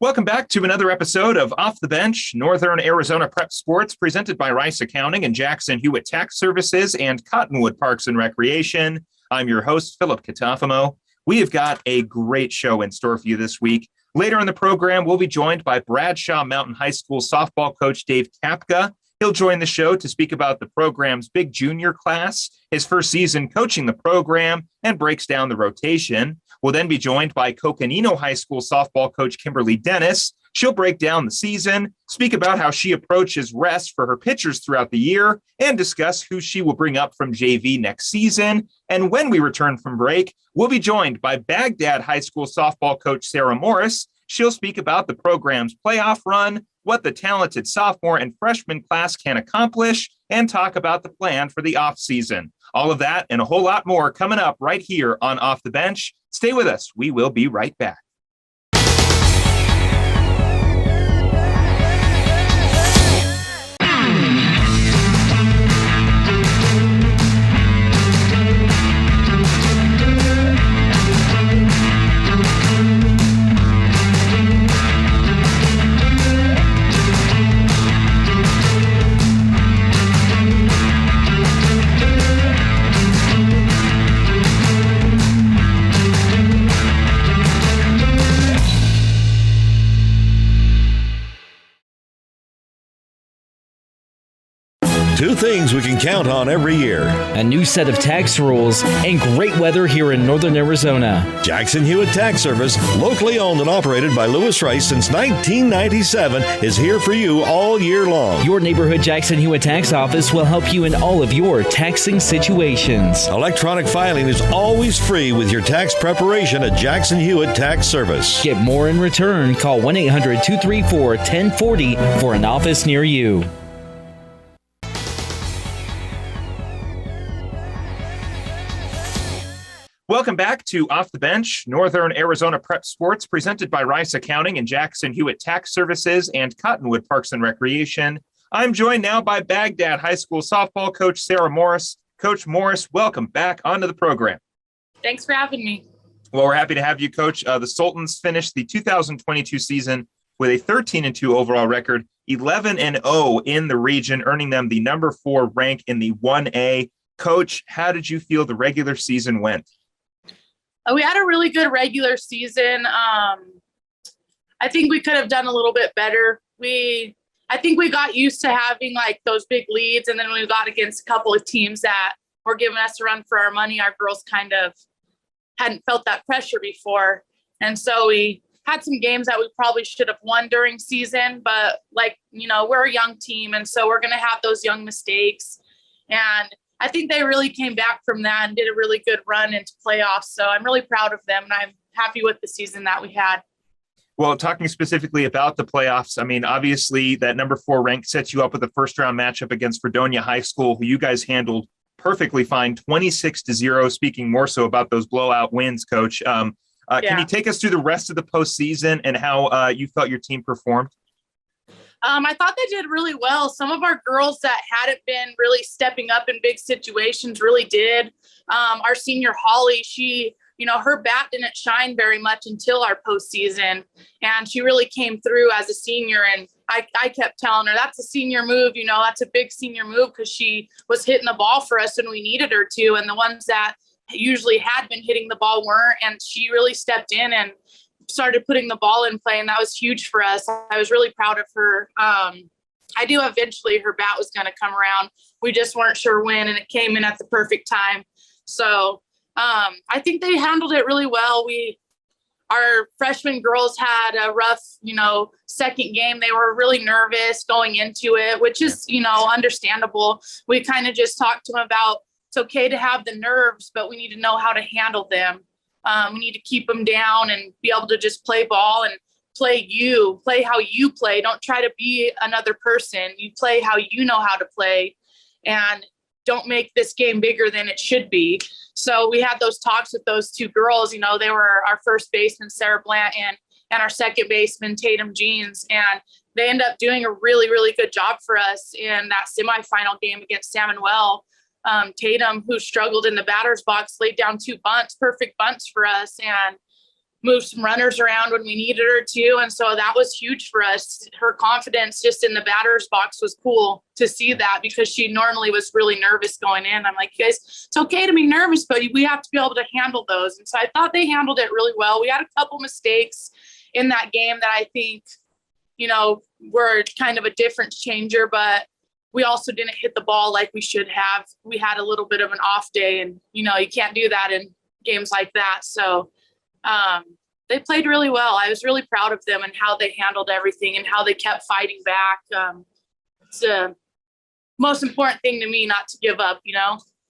Welcome back to another episode of Off the Bench, Northern Arizona Prep Sports, presented by Rice Accounting and Jackson Hewitt Tax Services and Cottonwood Parks and Recreation. I'm your host, Philip Catalfamo. We have got a great show in store for you this week. Later in the program, we'll be joined by Bradshaw Mountain High School softball coach David Capka. He'll join the show to speak about the program's big junior class, his first season coaching the program, and breaks down the rotation. We'll then be joined by Coconino High School softball coach Kimberly Dennis. She'll break down the season, speak about how she approaches rest for her pitchers throughout the year, and discuss who she will bring up from JV next season. And when we return from break, we'll be joined by Bagdad High School softball coach Sarah Morris. She'll speak about the program's playoff run, what the talented sophomore and freshman class can accomplish, and talk about the plan for the offseason. All of that and a whole lot more coming up right here on Off the Bench. Stay with us. We will be right back. Two things we can count on every year: a new set of tax rules and great weather here in Northern Arizona. Jackson Hewitt Tax Service, locally owned and operated by Lewis Rice since 1997, is here for you all year long. Your neighborhood Jackson Hewitt Tax Office will help you in all of your taxing situations. Electronic filing is always free with your tax preparation at Jackson Hewitt Tax Service. Get more in return. Call 1-800-234-1040 for an office near you. Welcome back to Off the Bench, Northern Arizona Prep Sports, presented by Rice Accounting and Jackson Hewitt Tax Services and Cottonwood Parks and Recreation. I'm joined now by Bagdad High School softball coach Sarah Morris. Coach Morris, welcome back onto the program. Thanks for having me. Well, we're happy to have you, Coach. The Sultans finished the 2022 season with a 13-2 overall record, 11-0 in the region, earning them the number 4 rank in the 1A. Coach, how did you feel the regular season went? We had a really good regular season. I think we could have done a little bit better. I think we got used to having like those big leads, and then we got against a couple of teams that were giving us a run for our money. Our girls kind of hadn't felt that pressure before. And so we had some games that we probably should have won during season, but we're a young team. And so we're going to have those young mistakes. And I think they really came back from that and did a really good run into playoffs. So I'm really proud of them, and I'm happy with the season that we had. Well, talking specifically about the playoffs, I mean, obviously that number 4 rank sets you up with a first-round matchup against Fredonia High School, who you guys handled perfectly fine, 26-0, speaking more so about those blowout wins, Coach. Can you take us through the rest of the postseason and how you felt your team performed? I thought they did really well. Some of our girls that hadn't been really stepping up in big situations really did. Our senior Holly, she, her bat didn't shine very much until our postseason, and she really came through as a senior. And I kept telling her, that's a senior move, that's a big senior move, because she was hitting the ball for us when we needed her to. And the ones that usually had been hitting the ball weren't, and she really stepped in and started putting the ball in play, and that was huge for us. I was really proud of her. I knew eventually her bat was going to come around. We just weren't sure when, and it came in at the perfect time. So I think they handled it really well. Our freshman girls had a rough, second game. They were really nervous going into it, which is, understandable. We kind of just talked to them about it's okay to have the nerves, but we need to know how to handle them. We need to keep them down and be able to just play ball and play how you play. Don't try to be another person. You play how you know how to play, and don't make this game bigger than it should be. So we had those talks with those two girls. They were our first baseman, Sarah Blant, and our second baseman, Tatum Jeans. And they ended up doing a really, really good job for us in that semifinal game against Salmonwell. Tatum, who struggled in the batter's box, laid down 2 bunts, perfect bunts for us. And move some runners around when we needed her to. And so that was huge for us. Her confidence just in the batter's box was cool to see that, because she normally was really nervous going in. I'm like, you guys, it's okay to be nervous, but we have to be able to handle those. And so I thought they handled it really well. We had a couple mistakes in that game that I think, were kind of a difference changer, but we also didn't hit the ball like we should have. We had a little bit of an off day, and, you can't do that in games like that. So they played really well. I was really proud of them and how they handled everything and how they kept fighting back. It's the most important thing to me, not to give up,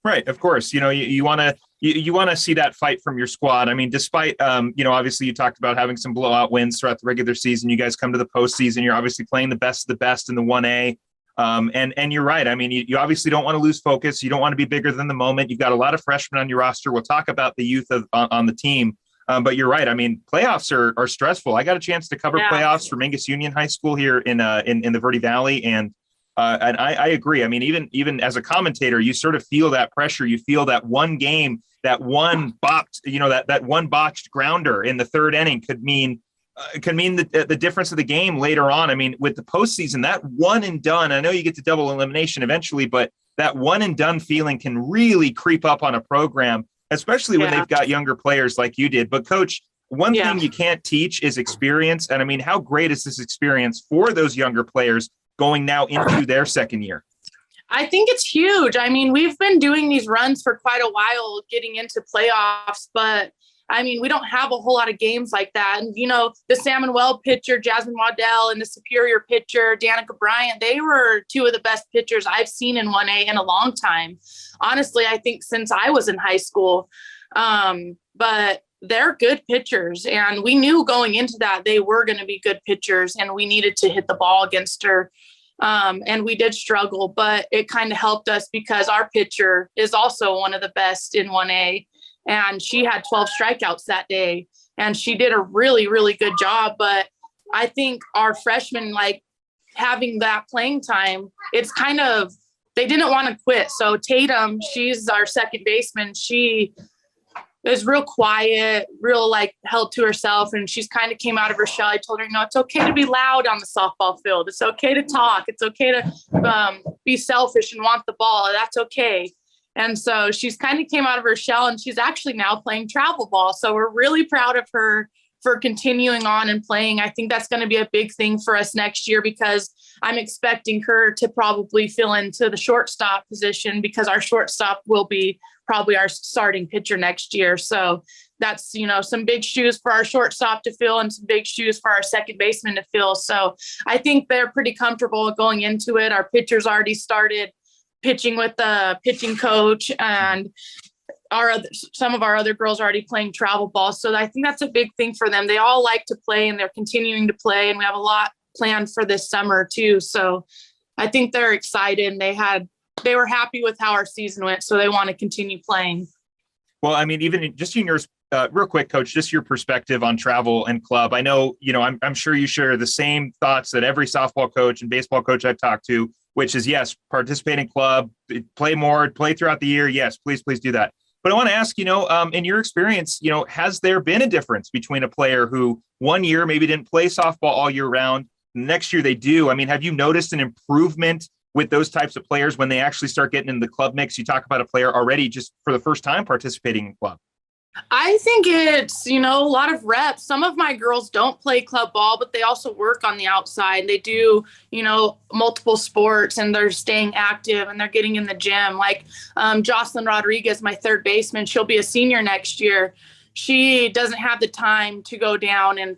Right. Of course. You want to see that fight from your squad. I mean, despite, obviously you talked about having some blowout wins throughout the regular season. You guys come to the postseason. You're obviously playing the best of the best in the 1A. And you're right. I mean, you obviously don't want to lose focus. You don't want to be bigger than the moment. You've got a lot of freshmen on your roster. We'll talk about the youth on the team. But you're right. I mean, playoffs are stressful. I got a chance to cover playoffs for Mingus Union High School here in the Verde Valley. And I agree. I mean, even as a commentator, you sort of feel that pressure. You feel that one game, that one that one botched grounder in the third inning could mean the difference of the game later on. I mean, with the postseason, that one and done, I know you get to double elimination eventually, but that one and done feeling can really creep up on a program, especially when they've got younger players like you did. But Coach, one thing you can't teach is experience. And I mean, how great is this experience for those younger players going now into their second year? I think it's huge. I mean, we've been doing these runs for quite a while getting into playoffs, but I mean, we don't have a whole lot of games like that. And, the Salmon Well pitcher, Jasmine Waddell, and the Superior pitcher, Danica Bryant, they were two of the best pitchers I've seen in 1A in a long time. Honestly, I think since I was in high school. But they're good pitchers. And we knew going into that they were going to be good pitchers, and we needed to hit the ball against her. And we did struggle, but it kind of helped us because our pitcher is also one of the best in 1A. And she had 12 strikeouts that day, and she did a really, really good job. But I think our freshmen, having that playing time, it's kind of, they didn't want to quit. So Tatum, she's our second baseman. She is real quiet, real held to herself. And she's kind of came out of her shell. I told her, it's okay to be loud on the softball field. It's okay to talk. It's okay to be selfish and want the ball. That's okay. And so she's kind of came out of her shell, and she's actually now playing travel ball. So we're really proud of her for continuing on and playing. I think that's going to be a big thing for us next year, because I'm expecting her to probably fill into the shortstop position, because our shortstop will be probably our starting pitcher next year. So that's, some big shoes for our shortstop to fill and some big shoes for our second baseman to fill. So I think they're pretty comfortable going into it. Our pitchers already started pitching with the pitching coach, and some of our other girls are already playing travel ball. So I think that's a big thing for them. They all like to play, and they're continuing to play, and we have a lot planned for this summer too. So I think they're excited, and they were happy with how our season went, so they want to continue playing. Well, I mean, even just in yours, real quick, Coach, just your perspective on travel and club. I know, I'm sure you share the same thoughts that every softball coach and baseball coach I've talked to, which is, yes, participate in club, play more, play throughout the year. Yes, please do that. But I want to ask, in your experience, has there been a difference between a player who one year maybe didn't play softball all year round, next year they do? I mean, have you noticed an improvement with those types of players when they actually start getting in the club mix? You talk about a player already just for the first time participating in club. I think it's, a lot of reps. Some of my girls don't play club ball, but they also work on the outside. They do, multiple sports, and they're staying active, and they're getting in the gym. Jocelyn Rodriguez, my third baseman, she'll be a senior next year. She doesn't have the time to go down and,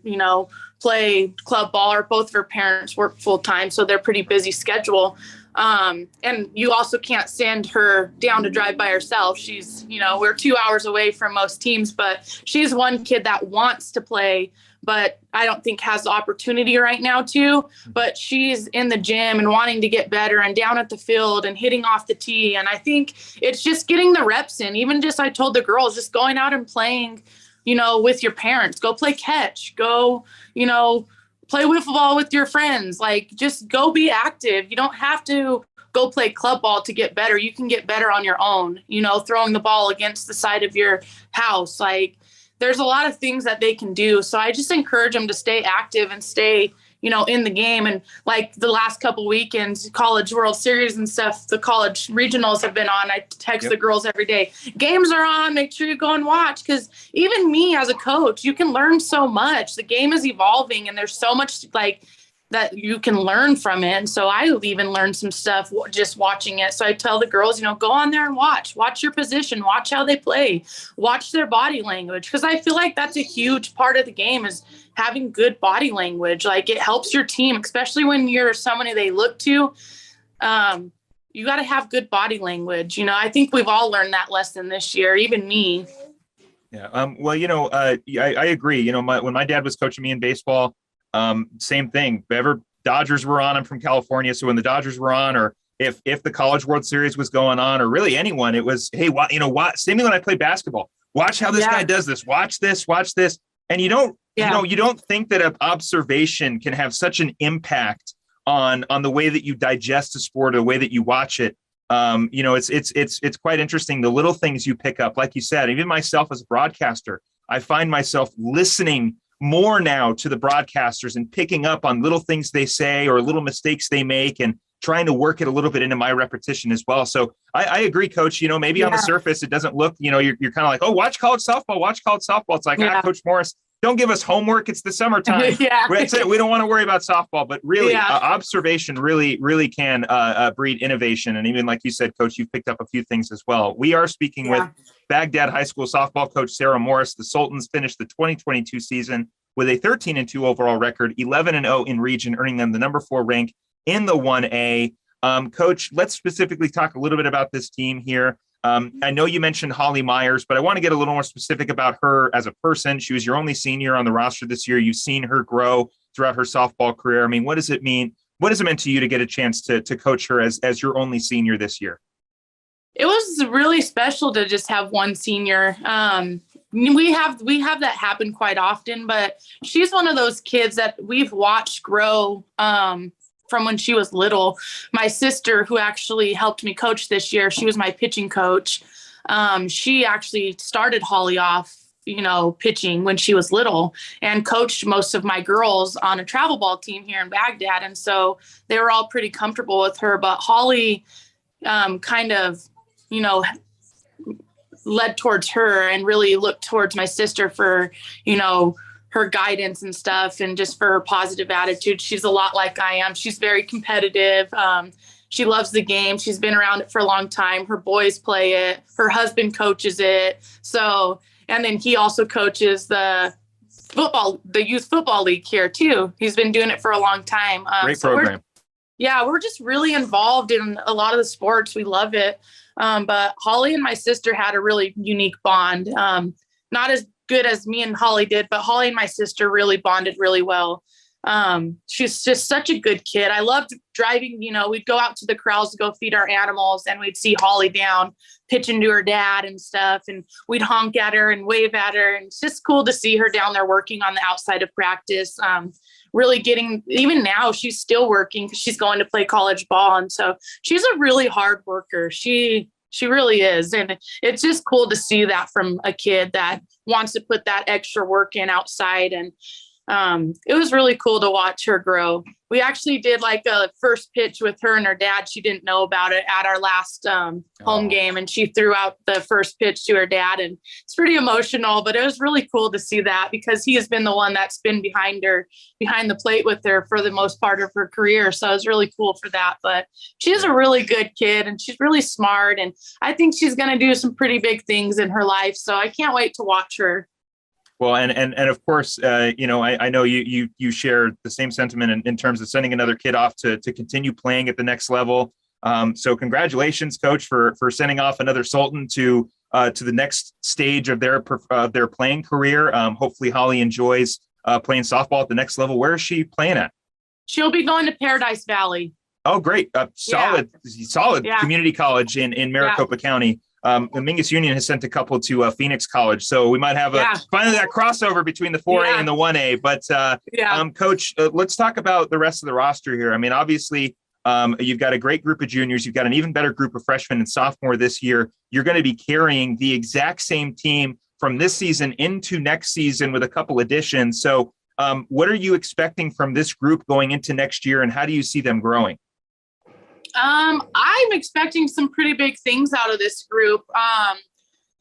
play club ball, or both of her parents work full time. So they're pretty busy schedule. And you also can't send her down to drive by herself. She's, we're 2 hours away from most teams, but she's one kid that wants to play, but I don't think has the opportunity right now to, but she's in the gym and wanting to get better and down at the field and hitting off the tee. And I think it's just getting the reps in. Even just, I told the girls, just going out and playing, with your parents, go play catch, go, play wiffle ball with your friends. Just go be active. You don't have to go play club ball to get better. You can get better on your own, throwing the ball against the side of your house. there's a lot of things that they can do. So I just encourage them to stay active and stay, in the game. And like the last couple weekends, College World Series and stuff, the college regionals have been on. I text the girls every day, games are on, make sure you go and watch. Because even me as a coach, you can learn so much. The game is evolving and there's so much that you can learn from it. And so I even learned some stuff just watching it. So I tell the girls, go on there and watch your position, watch how they play, watch their body language. Cause I feel like that's a huge part of the game is having good body language. Like it helps your team, especially when you're somebody they look to. You got to have good body language. I think we've all learned that lesson this year, even me. Yeah. I agree. When my dad was coaching me in baseball, same thing. Ever Dodgers were on, I'm from California. So when the Dodgers were on, or if the College World Series was going on, or really anyone, it was, hey, what, same thing when I played basketball, watch how this guy does this, watch this. And you don't think that an observation can have such an impact on the way that you digest a sport or the way that you watch it. It's quite interesting. The little things you pick up, like you said, even myself as a broadcaster, I find myself listening more now to the broadcasters and picking up on little things they say or little mistakes they make and trying to work it a little bit into my repetition as well. So I agree, Coach. Maybe on the surface, it doesn't look, you're kind of like, oh, watch college softball. It's like, Coach Morris, don't give us homework. It's the summertime. That's it. We don't want to worry about softball, but really observation really, really can breed innovation. And even like you said, Coach, you've picked up a few things as well. We are speaking with Bagdad High School softball coach Sarah Morris. The Sultans finished the 2022 season with a 13-2 overall record, 11-0 in region, earning them the number 4 rank in the 1A. Coach, let's specifically talk a little bit about this team here. I know you mentioned Holly Myers, but I want to get a little more specific about her as a person. She was your only senior on the roster this year. You've seen her grow throughout her softball career. I mean, what does it mean? What has it meant to you to get a chance to coach her as your only senior this year? It was really special to just have one senior. We have that happen quite often, but she's one of those kids that we've watched grow from when she was little. My sister, who actually helped me coach this year, she was my pitching coach. She actually started Holly off, pitching when she was little and coached most of my girls on a travel ball team here in Baghdad. And so they were all pretty comfortable with her, but Holly kind of, led towards her and really looked towards my sister for, her guidance and stuff and just for her positive attitude. She's a lot like I am. She's very competitive. She loves the game. She's been around it for a long time. Her boys play it. Her husband coaches it. So, and then he also coaches the youth football league here too. He's been doing it for a long time. Great program. We're just really involved in a lot of the sports. We love it. But Holly and my sister had a really unique bond. Not as good as me and Holly did, but Holly and my sister really bonded really well. She's just such a good kid. I loved driving, we'd go out to the corrals to go feed our animals and we'd see Holly down pitching to her dad and stuff. And we'd honk at her and wave at her. And it's just cool to see her down there working on the outside of practice. Really getting, even now she's still working because she's going to play college ball. And so she's a really hard worker. She really is. And it's just cool to see that from a kid that wants to put that extra work in outside. And it was really cool to watch her grow. We actually did like a first pitch with her and her dad. She didn't know about it at our last home game, and she threw out the first pitch to her dad, and it's pretty emotional, but it was really cool to see that because he has been the one that's been behind the plate with her for the most part of her career. So it was really cool for that. But she's a really good kid and she's really smart, and I think she's going to do some pretty big things in her life. So I can't wait to watch her. Well, and of course, I know you share the same sentiment in terms of sending another kid off to continue playing at the next level. So congratulations, Coach, for sending off another Sultan to the next stage of their playing career. Hopefully, Holly enjoys playing softball at the next level. Where is she playing at? She'll be going to Paradise Valley. Oh, great! Solid community college in Maricopa County. The Mingus Union has sent a couple to Phoenix College, so we might have finally that crossover between the 4A and the 1A. But Coach, let's talk about the rest of the roster here. I mean, obviously, you've got a great group of juniors. You've got an even better group of freshmen and sophomore this year. You're going to be carrying the exact same team from this season into next season with a couple additions. So what are you expecting from this group going into next year, and how do you see them growing? I'm expecting some pretty big things out of this group.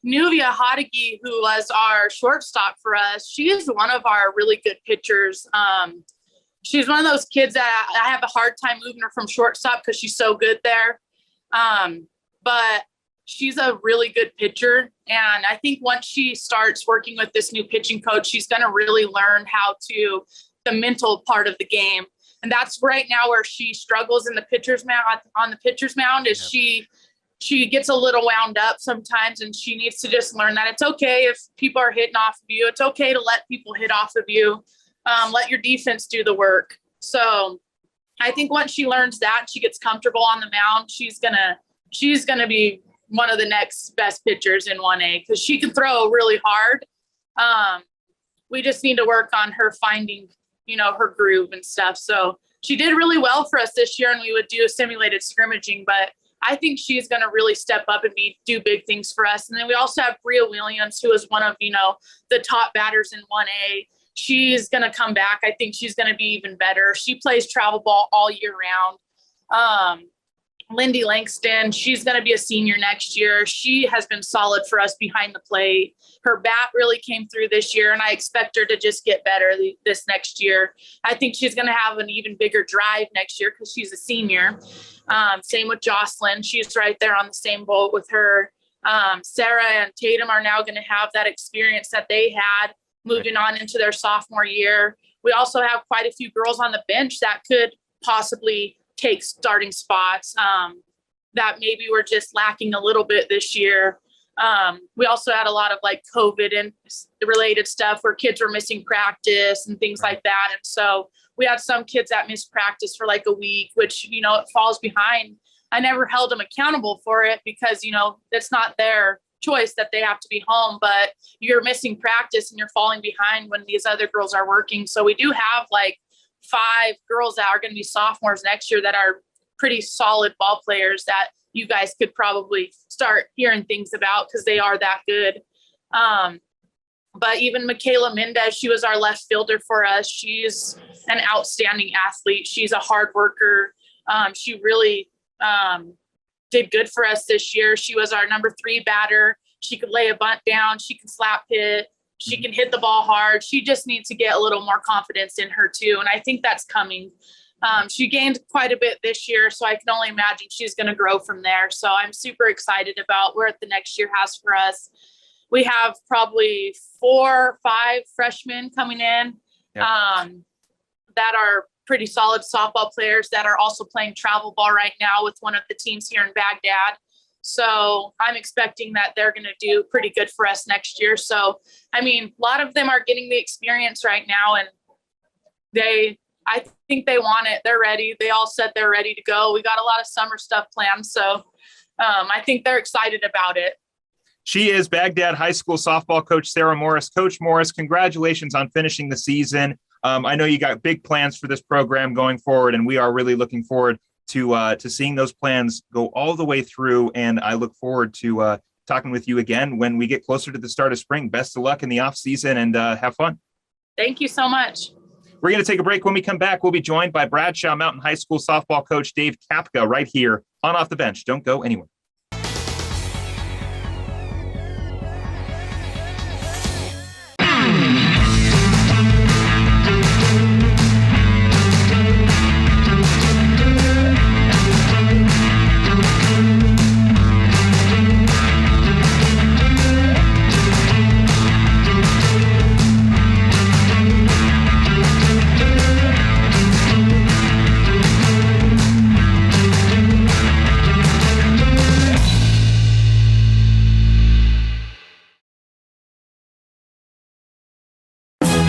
Nuvia Hadagi, who was our shortstop for us, she is one of our really good pitchers. She's one of those kids that I have a hard time moving her from shortstop because she's so good there. But she's a really good pitcher. And I think once she starts working with this new pitching coach, she's going to really learn the mental part of the game. And that's right now where she struggles in the pitcher's mound, on the pitcher's mound, is she gets a little wound up sometimes, and she needs to just learn that it's okay if people are hitting off of you. It's okay to let people hit off of you. Let your defense do the work. So I think once she learns that, she gets comfortable on the mound, she's gonna be one of the next best pitchers in 1A, because she can throw really hard. We just need to work on her finding, her groove and stuff. So she did really well for us this year, and we would do simulated scrimmaging, but I think she's going to really step up and do big things for us. And then we also have Bria Williams, who is one of, the top batters in 1A. She's going to come back. I think she's going to be even better. She plays travel ball all year round. Lindy Langston, she's going to be a senior next year. She has been solid for us behind the plate. Her bat really came through this year, and I expect her to just get better this next year. I think she's going to have an even bigger drive next year because she's a senior. Same with Jocelyn. She's right there on the same boat with her. Sarah and Tatum are now going to have that experience that they had moving on into their sophomore year. We also have quite a few girls on the bench that could possibly take starting spots that maybe we're just lacking a little bit this year. We also had a lot of COVID and related stuff where kids were missing practice and things like that. And so we had some kids that missed practice for a week, which, it falls behind. I never held them accountable for it because, it's not their choice that they have to be home, but you're missing practice and you're falling behind when these other girls are working. So we do have 5 girls that are going to be sophomores next year that are pretty solid ball players that you guys could probably start hearing things about because they are that good. But even Michaela Mendez, she was our left fielder for us. She's an outstanding athlete. She's a hard worker. She really did good for us this year. She was our number 3 batter. She could lay a bunt down. She can slap hit. She can hit the ball hard. She just needs to get a little more confidence in her too. And I think that's coming. She gained quite a bit this year, so I can only imagine she's going to grow from there. So I'm super excited about what the next year has for us. We have probably 4 or 5 freshmen coming in that are pretty solid softball players that are also playing travel ball right now with one of the teams here in Bagdad. So I'm expecting that they're going to do pretty good for us next year. So, a lot of them are getting the experience right now, and I think they want it. They're ready. They all said they're ready to go. We got a lot of summer stuff planned. So I think they're excited about it. She is Bagdad High School softball coach Sarah Morris. Coach Morris, congratulations on finishing the season. I know you got big plans for this program going forward, and we are really looking forward to seeing those plans go all the way through. And I look forward to talking with you again when we get closer to the start of spring. Best of luck in the off season, and have fun. Thank you so much. We're going to take a break. When we come back, we'll be joined by Bradshaw Mountain High School softball coach Dave Capka right here on Off the Bench. Don't go anywhere.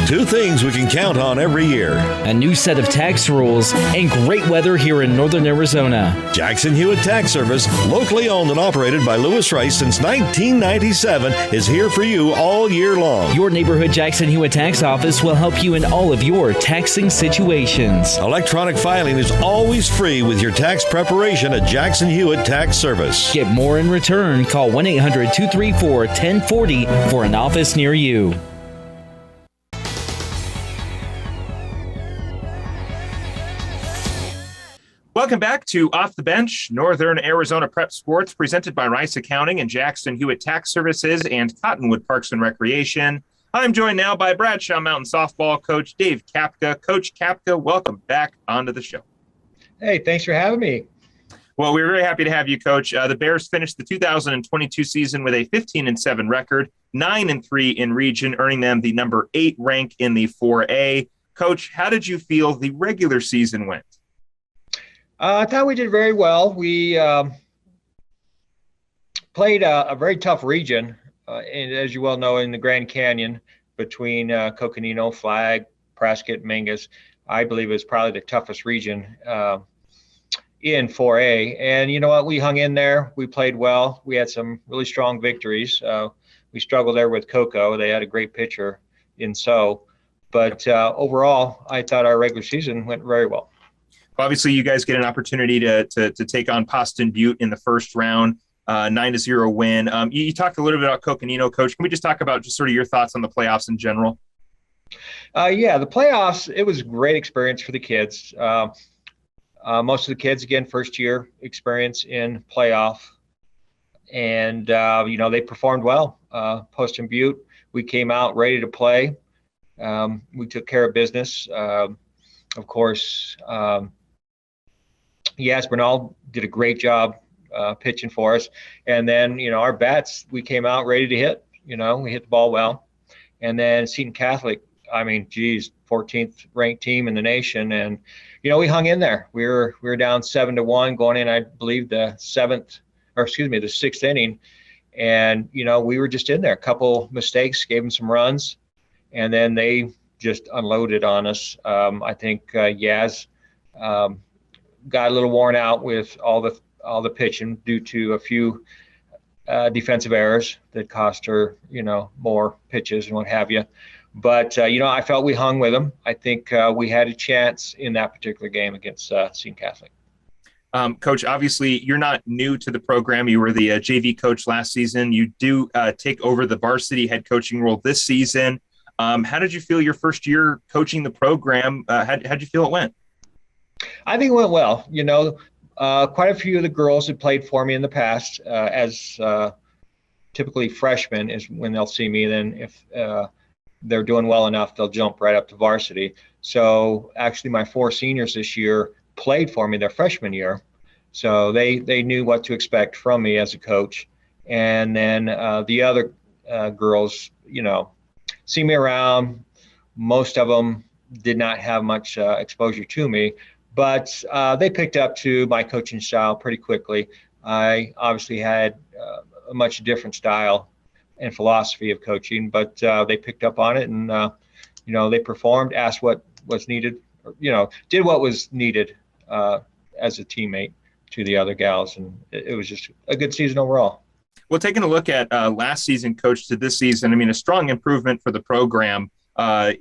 Two things we can count on every year. A new set of tax rules and great weather here in northern Arizona. Jackson Hewitt Tax Service, locally owned and operated by Lewis Rice since 1997, is here for you all year long. Your neighborhood Jackson Hewitt Tax Office will help you in all of your taxing situations. Electronic filing is always free with your tax preparation at Jackson Hewitt Tax Service. Get more in return. Call 1-800-234-1040 for an office near you. Welcome back to Off the Bench, Northern Arizona Prep Sports, presented by Rice Accounting and Jackson Hewitt Tax Services and Cottonwood Parks and Recreation. I'm joined now by Bradshaw Mountain softball coach Dave Capka. Coach Capka, welcome back onto the show. Hey, thanks for having me. Well, we're very happy to have you, Coach. The Bears finished the 2022 season with a 15-7 record, 9-3 in region, earning them the number 8 rank in the 4A. Coach, how did you feel the regular season went? I thought we did very well. We played a very tough region, and as you well know, in the Grand Canyon between Coconino, Flag, Prescott, Mingus. I believe is probably the toughest region in 4A. And you know what? We hung in there. We played well. We had some really strong victories. We struggled there with Coco. They had a great pitcher in but overall, I thought our regular season went very well. Obviously, you guys get an opportunity to take on Poston Butte in the first round, 9-0 win. You talked a little bit about Coconino, Coach. Can we just talk about just sort of your thoughts on the playoffs in general? Yeah, the playoffs, it was a great experience for the kids. Most of the kids, again, first-year experience in playoff. And, they performed well. Poston Butte, we came out ready to play. We took care of business. Of course, Yas Bernal did a great job pitching for us. And then, our bats, we came out ready to hit. We hit the ball well. And then Seton Catholic, 14th ranked team in the nation. And, we hung in there. We were down 7-1 going in, I believe, the 6th inning. And, we were just in there. A couple mistakes, gave them some runs. And then they just unloaded on us. I think Yaz got a little worn out with all the pitching due to a few defensive errors that cost her, more pitches and what have you. But I felt we hung with them. I think we had a chance in that particular game against Seton Catholic. Coach, obviously you're not new to the program. You were the JV coach last season. You do take over the varsity head coaching role this season. How did you feel your first year coaching the program? How'd you feel it went? I think it went well. Quite a few of the girls had played for me in the past as typically freshmen is when they'll see me. Then if they're doing well enough, they'll jump right up to varsity. So actually my 4 seniors this year played for me their freshman year. So they knew what to expect from me as a coach. And then the other girls, see me around. Most of them did not have much exposure to me, but they picked up to my coaching style pretty quickly. I obviously had a much different style and philosophy of coaching, but they picked up on it and, they performed, asked what was needed, did what was needed as a teammate to the other gals. And it was just a good season overall. Well, taking a look at last season, Coach, to this season, a strong improvement for the program. How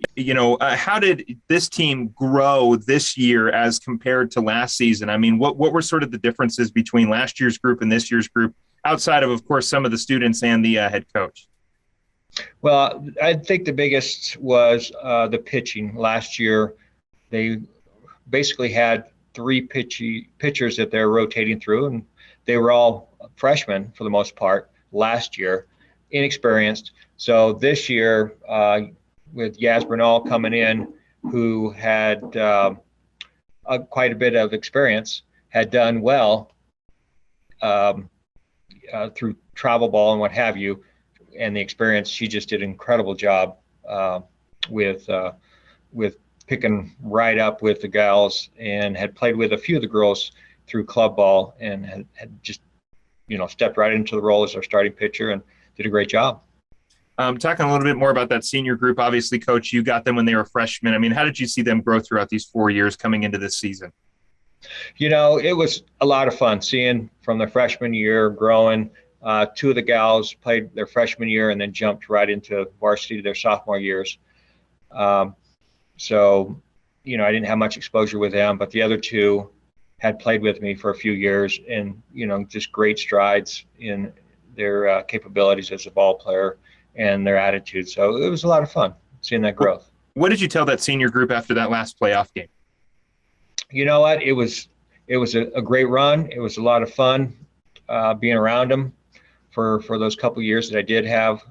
did this team grow this year as compared to last season? What were sort of the differences between last year's group and this year's group, outside of course, some of the students and the head coach? Well, I think the biggest was the pitching. Last year, they basically had 3 pitchers that they're rotating through, and they were all freshmen for the most part last year, inexperienced. So this year, with Yas Bernal coming in, who had quite a bit of experience, had done well through travel ball and what have you, and the experience, she just did an incredible job with picking right up with the gals, and had played with a few of the girls through club ball, and had just stepped right into the role as our starting pitcher and did a great job. Talking a little bit more about that senior group. Obviously, Coach, you got them when they were freshmen. I mean, how did you see them grow throughout these 4 years coming into this season? It was a lot of fun seeing from their freshman year growing. Two of the gals played their freshman year and then jumped right into varsity their sophomore years. So, I didn't have much exposure with them, but the other two had played with me for a few years and, just great strides in their capabilities as a ball player and their attitude. So it was a lot of fun seeing that growth. What did you tell that senior group after that last playoff game? You know what? It was a great run. It was a lot of fun being around them for those couple of years that I did have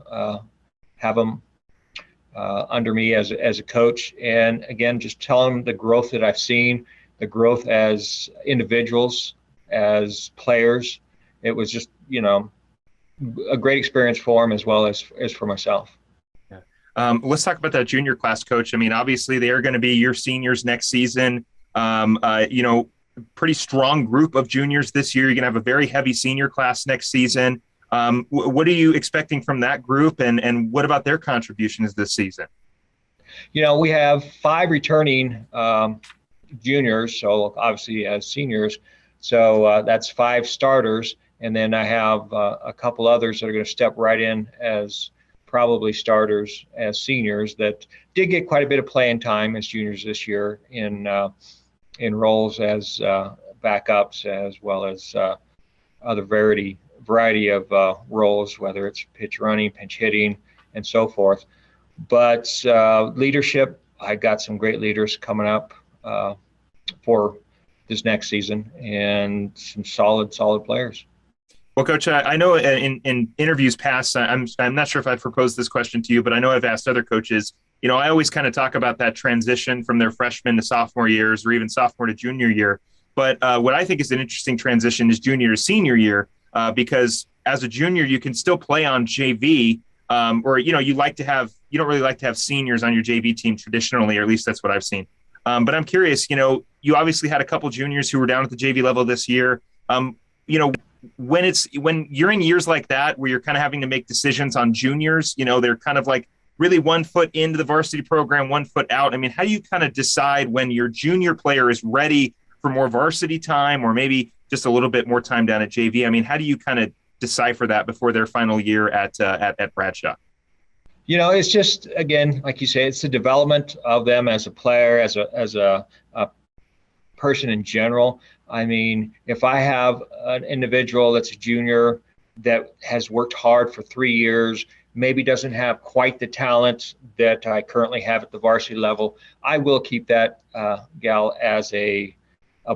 them under me as a coach. And again, just tell them the growth that I've seen, the growth as individuals, as players. It was just, a great experience for them as well as for myself. Let's talk about that junior class, Coach. I mean, obviously they are going to be your seniors next season. Pretty strong group of juniors this year. You're going to have a very heavy senior class next season. What are you expecting from that group, and what about their contributions this season? We have 5 returning juniors, so obviously as seniors. So that's 5 starters. And then I have a couple others that are going to step right in as probably starters as seniors that did get quite a bit of playing time as juniors this year in roles as backups, as well as other variety of roles, whether it's pitch running, pinch hitting, and so forth. But leadership, I got some great leaders coming up for this next season and some solid players. Well, Coach, I know in interviews past, I'm not sure if I've proposed this question to you, but I know I've asked other coaches. I always kind of talk about that transition from their freshman to sophomore years, or even sophomore to junior year. But what I think is an interesting transition is junior to senior year, because as a junior, you can still play on JV, or you don't really like to have seniors on your JV team traditionally, or at least that's what I've seen. But I'm curious. You obviously had a couple juniors who were down at the JV level this year. When you're in years like that where you're kind of having to make decisions on juniors, they're kind of like really 1 foot into the varsity program, 1 foot out. I mean, how do you kind of decide when your junior player is ready for more varsity time, or maybe just a little bit more time down at JV? I mean, how do you kind of decipher that before their final year at Bradshaw? It's just, again, like you say, it's the development of them as a player, as a person in general. I mean, if I have an individual that's a junior that has worked hard for 3 years, maybe doesn't have quite the talent that I currently have at the varsity level, I will keep that gal as a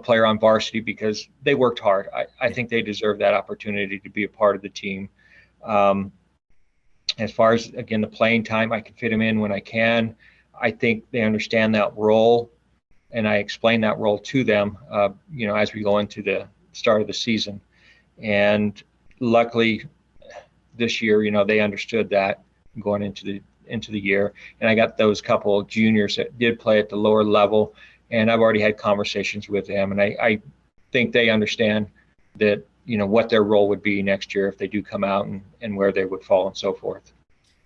player on varsity because they worked hard. I think they deserve that opportunity to be a part of the team. As far as, again, the playing time, I can fit them in when I can. I think they understand that role, and I explain that role to them, as we go into the start of the season. And luckily, this year, they understood that going into the year. And I got those couple of juniors that did play at the lower level, and I've already had conversations with them, and I think they understand that what their role would be next year if they do come out, and where they would fall and so forth.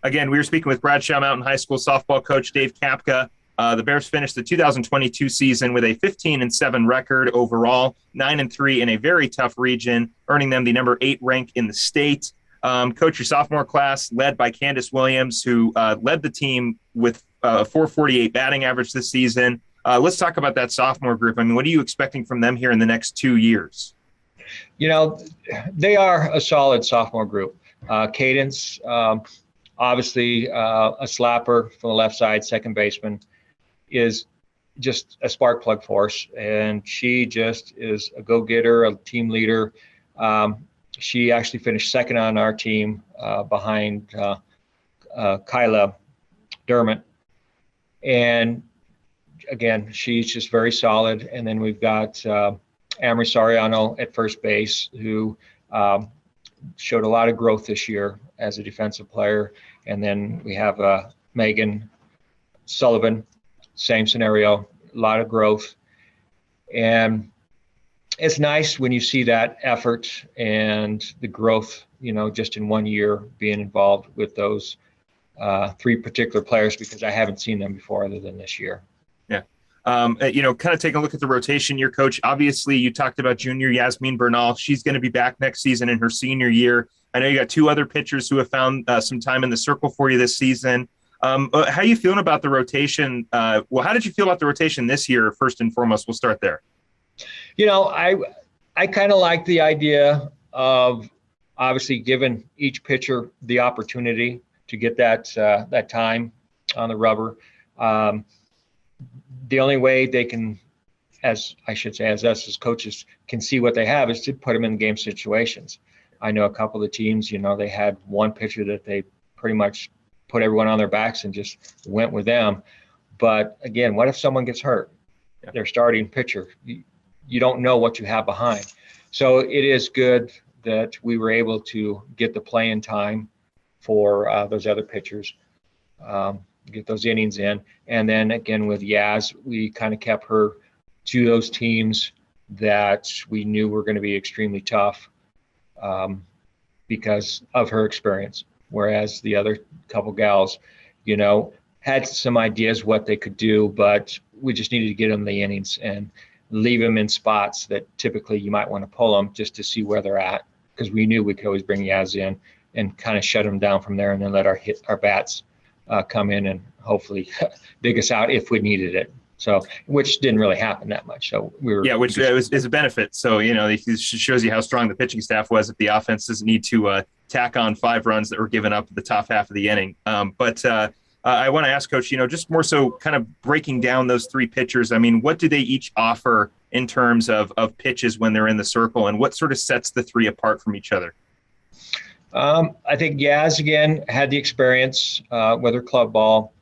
Again, we were speaking with Bradshaw Mountain High School softball coach Dave Capka. The Bears finished the 2022 season with a 15-7 record overall, 9-3 in a very tough region, earning them the number 8 rank in the state. Coach, your sophomore class led by Candace Williams, who led the team with a 448 batting average this season. Let's talk about that sophomore group. I mean, what are you expecting from them here in the next 2 years? They are a solid sophomore group. Cadence, obviously a slapper from the left side, second baseman, is just a spark plug for us. And she just is a go-getter, a team leader. She actually finished second on our team behind Kyla Dermott. And again, she's just very solid. And then we've got Amory Soriano at first base, who showed a lot of growth this year as a defensive player. And then we have Megan Sullivan, same scenario, a lot of growth. And it's nice when you see that effort and the growth, just in 1 year being involved with those three particular players because I haven't seen them before other than this year. Yeah. Kind of taking a look at the rotation, your coach, obviously you talked about junior Yasmin Bernal. She's going to be back next season in her senior year. I know you got two other pitchers who have found some time in the circle for you this season. How are you feeling about the rotation? How did you feel about the rotation this year? First and foremost, we'll start there. I kind of like the idea of obviously giving each pitcher the opportunity to get that time on the rubber. The only way they can, as us as coaches can see what they have, is to put them in game situations. I know a couple of the teams, they had one pitcher that they pretty much put everyone on their backs and just went with them. But again, what if someone gets hurt? Yeah. Their starting pitcher, you don't know what you have behind. So it is good that we were able to get the playing time for those other pitchers, get those innings in. And then again, with Yaz, we kind of kept her to those teams that we knew were going to be extremely tough because of her experience. Whereas the other couple gals, had some ideas what they could do, but we just needed to get them the innings and leave them in spots that typically you might want to pull them just to see where they're at, because we knew we could always bring Yaz in and kind of shut them down from there and then let our bats come in and hopefully dig us out if we needed it. So, which didn't really happen that much. So we were which is a benefit. So it shows you how strong the pitching staff was if the offense doesn't need to tack on 5 runs that were given up at the top half of the inning. But I want to ask Coach, just more so kind of breaking down those 3 pitchers. I mean, what do they each offer in terms of pitches when they're in the circle, and what sort of sets the 3 apart from each other? I think Yaz, again, had the experience with her club ball.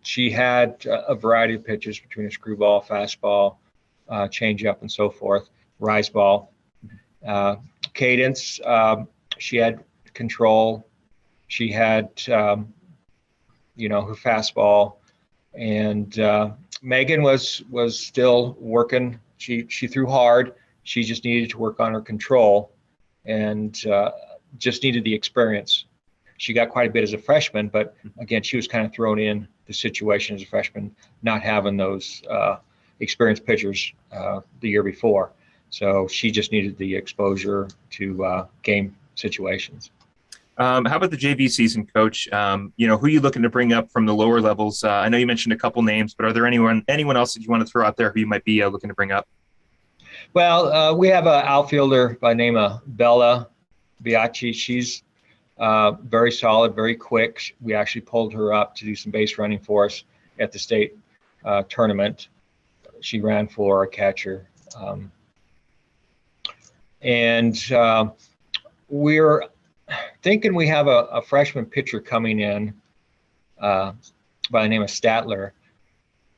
She had a variety of pitches between a screwball, fastball, changeup, and so forth, rise ball. Cadence, she had control. She had, her fastball. And Megan was still working. She threw hard. She just needed to work on her control and just needed the experience. She got quite a bit as a freshman, but again, she was kind of thrown in the situation as a freshman, not having those experienced pitchers the year before. So she just needed the exposure to game situations. How about the JV season, Coach? Who are you looking to bring up from the lower levels? I know you mentioned a couple names, but are there anyone else that you want to throw out there who you might be looking to bring up? Well, we have an outfielder by the name of Bella Biacci. She's very solid, very quick. We actually pulled her up to do some base running for us at the state tournament. She ran for a catcher. We're thinking we have a freshman pitcher coming in by the name of Statler.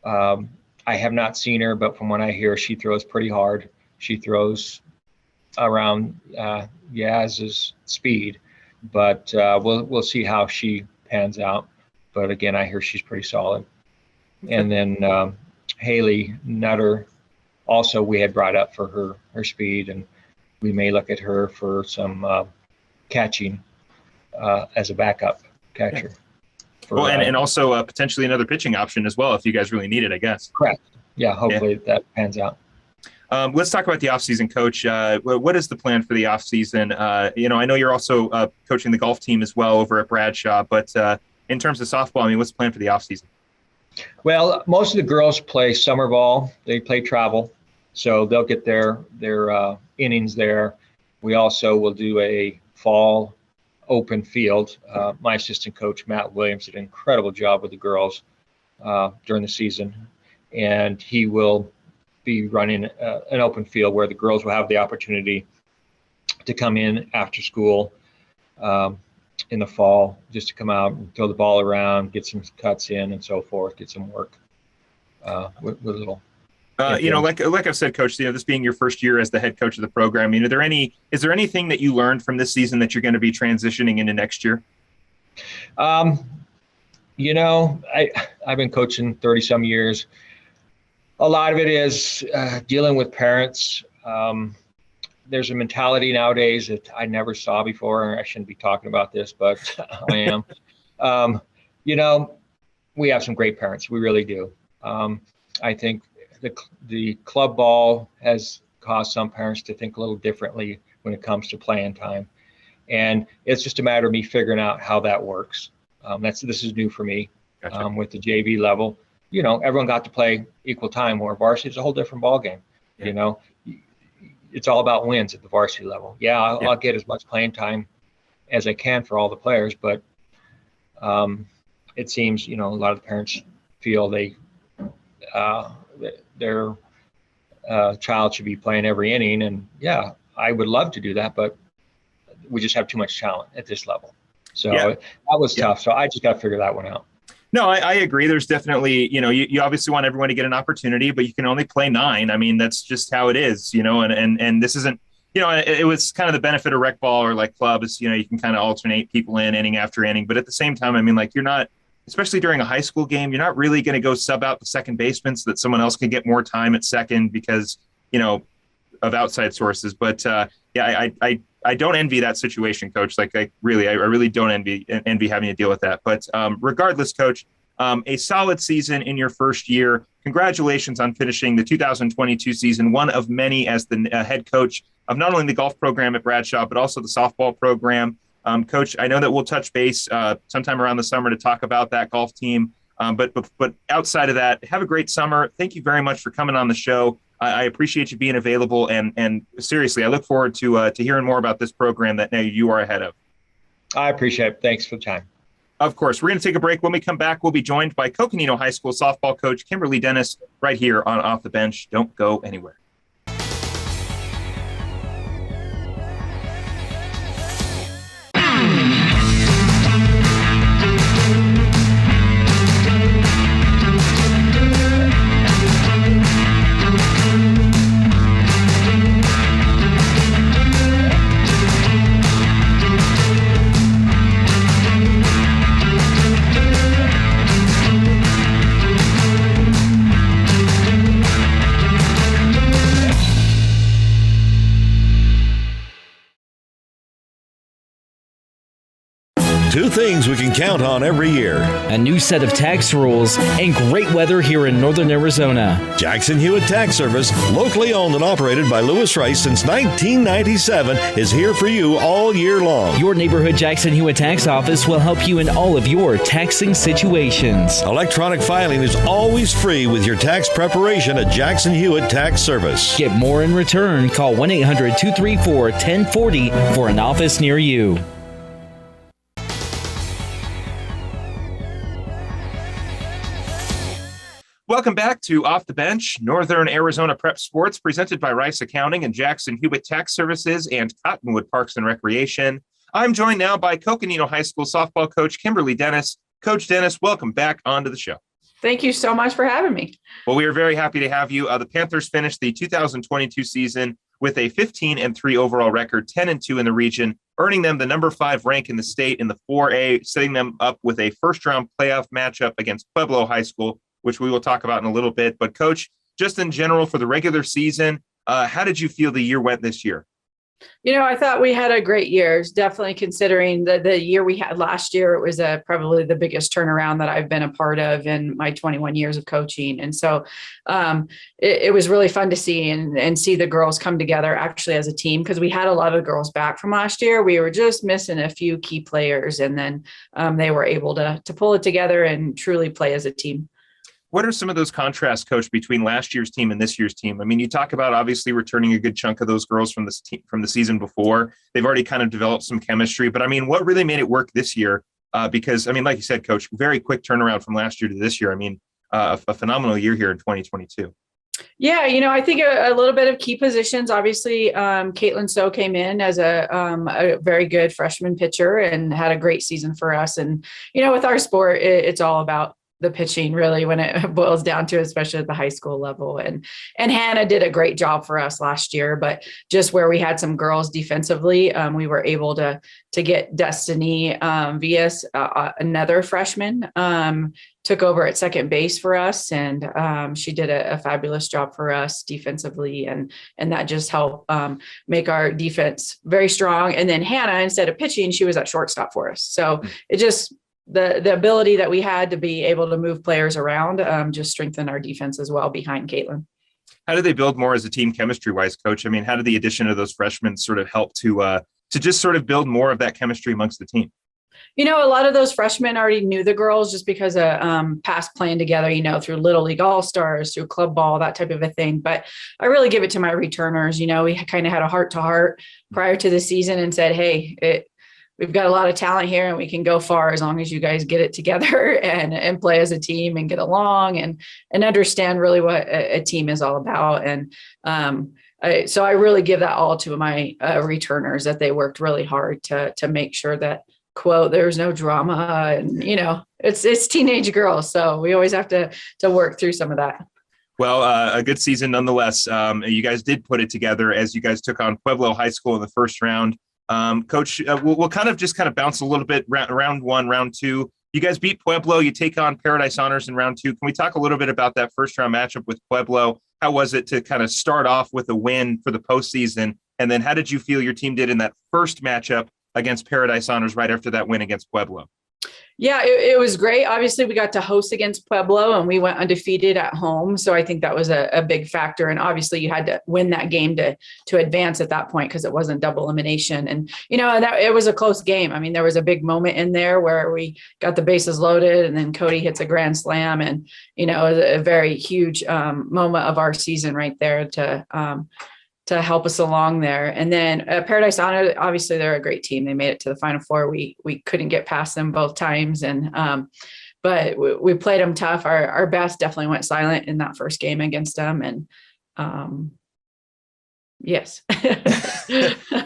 I have not seen her, but from what I hear, she throws pretty hard. She throws around Yaz's speed, but we'll see how she pans out. But again, I hear she's pretty solid. And then Haley Nutter, also we had brought up for her speed, and we may look at her for some catching as a backup catcher. Yeah. And also potentially another pitching option as well if you guys really need it, I guess. Correct. Yeah, hopefully that pans out. Let's talk about the offseason, Coach. What is the plan for the offseason? I know you're also coaching the golf team as well over at Bradshaw, but in terms of softball, what's the plan for the offseason? Well, most of the girls play summer ball. They play travel, so they'll get their innings there. We also will do a fall open field. My assistant coach, Matt Williams, did an incredible job with the girls during the season, and he will be running an open field where the girls will have the opportunity to come in after school in the fall, just to come out and throw the ball around, get some cuts in and so forth, get some work with a little. Like I've said, Coach, this being your first year as the head coach of the program, is there anything that you learned from this season that you're going to be transitioning into next year? I've been coaching 30 some years. A lot of it is dealing with parents. There's a mentality nowadays that I never saw before. I shouldn't be talking about this, but I am. We have some great parents. We really do. I think the club ball has caused some parents to think a little differently when it comes to playing time. And it's just a matter of me figuring out how that works. This is new for me. Gotcha. With the JV level. Everyone got to play equal time, where varsity is a whole different ballgame. Yeah. It's all about wins at the varsity level. I'll get as much playing time as I can for all the players, but it seems, a lot of the parents feel their child should be playing every inning. And I would love to do that, but we just have too much talent at this level. So that was tough. So I just got to figure that one out. No, I agree. There's definitely, you obviously want everyone to get an opportunity, but you can only play 9. I mean, that's just how it is, and this isn't, it was kind of the benefit of rec ball or like clubs, you can kind of alternate people in inning after inning. But at the same time, I mean, like, you're not, especially during a high school game, you're not really going to go sub out the second baseman so that someone else can get more time at second because, of outside sources. But I don't envy that situation, Coach. Like, I really don't envy having to deal with that. But regardless, Coach, a solid season in your first year. Congratulations on finishing the 2022 season, one of many as the head coach of not only the golf program at Bradshaw, but also the softball program. Coach, I know that we'll touch base sometime around the summer to talk about that golf team. But outside of that, have a great summer. Thank you very much for coming on the show. I appreciate you being available, and seriously, I look forward to hearing more about this program that now you are ahead of. I appreciate it. Thanks for the time. Of course. We're going to take a break. When we come back, we'll be joined by Coconino High School softball coach Kimberly Dennis right here on Off the Bench. Don't go anywhere. Two things we can count on every year: a new set of tax rules and great weather here in northern Arizona. Jackson Hewitt Tax Service, locally owned and operated by Lewis Rice since 1997, is here for you all year long. Your neighborhood Jackson Hewitt Tax Office will help you in all of your taxing situations. Electronic filing is always free with your tax preparation at Jackson Hewitt Tax Service. Get more in return. Call 1-800-234-1040 for an office near you. Welcome back to Off the Bench, Northern Arizona Prep Sports, presented by Rice Accounting and Jackson Hewitt Tax Services and Cottonwood Parks and Recreation. I'm joined now by Coconino High School softball coach Kimberly Dennis. Coach Dennis, welcome back onto the show. Thank you so much for having me. Well, we are very happy to have you. The Panthers finished the 2022 season with a 15-3 overall record, 10-2 in the region, earning them the number 5 rank in the state in the 4A, setting them up with a first-round playoff matchup against Pueblo High School, which we will talk about in a little bit. But Coach, just in general for the regular season, how did you feel the year went this year? I thought we had a great year, definitely considering the year we had last year. It was probably the biggest turnaround that I've been a part of in my 21 years of coaching. And so it was really fun to see and see the girls come together actually as a team, because we had a lot of girls back from last year. We were just missing a few key players, and then they were able to pull it together and truly play as a team. What are some of those contrasts, Coach, between last year's team and this year's team? I mean, you talk about obviously returning a good chunk of those girls from this team, from the season before. They've already kind of developed some chemistry. But I mean, what really made it work this year? Because, I mean, like you said, Coach, very quick turnaround from last year to this year. I mean, a phenomenal year here in 2022. Yeah, I think a little bit of key positions. Obviously, Caitlin So came in as a very good freshman pitcher and had a great season for us. And, with our sport, it's all about the pitching, really, when it boils down to, especially at the high school level. And Hannah did a great job for us last year, but just where we had some girls defensively, we were able to get Destiny Vias, another freshman, took over at second base for us. And she did a fabulous job for us defensively. And that just helped make our defense very strong. And then Hannah, instead of pitching, she was at shortstop for us. So it just the ability that we had to be able to move players around just strengthened our defense as well behind Caitlin. How do they build more as a team chemistry wise, Coach? I mean, how did the addition of those freshmen sort of help to just sort of build more of that chemistry amongst the team? A lot of those freshmen already knew the girls just because of past playing together, through Little League All-Stars, through club ball, that type of a thing. But I really give it to my returners. We kind of had a heart-to-heart prior to the season and said, hey, we've got a lot of talent here and we can go far as long as you guys get it together and play as a team and get along and understand really what a team is all about. And so I really give that all to my returners, that they worked really hard to make sure that, quote, there's no drama, and it's teenage girls, so we always have to work through some of that. Well, a good season nonetheless. You guys did put it together as you guys took on Pueblo High School in the first round. Coach, we'll kind of bounce a little bit round one, round two. You guys beat Pueblo. You take on Paradise Honors in round two. Can we talk a little bit about that first round matchup with Pueblo? How was it to kind of start off with a win for the postseason? And then how did you feel your team did in that first matchup against Paradise Honors right after that win against Pueblo? Yeah, it was great. Obviously, we got to host against Pueblo and we went undefeated at home. So I think that was a big factor. And obviously you had to win that game to advance at that point because it wasn't double elimination. And, that it was a close game. I mean, there was a big moment in there where we got the bases loaded and then Cody hits a grand slam. And, it was a very huge moment of our season right there to help us along there. And then Paradise Honor, obviously they're a great team. They made it to the Final Four. We couldn't get past them both times. And, but we played them tough. Our best definitely went silent in that first game against them. And yes.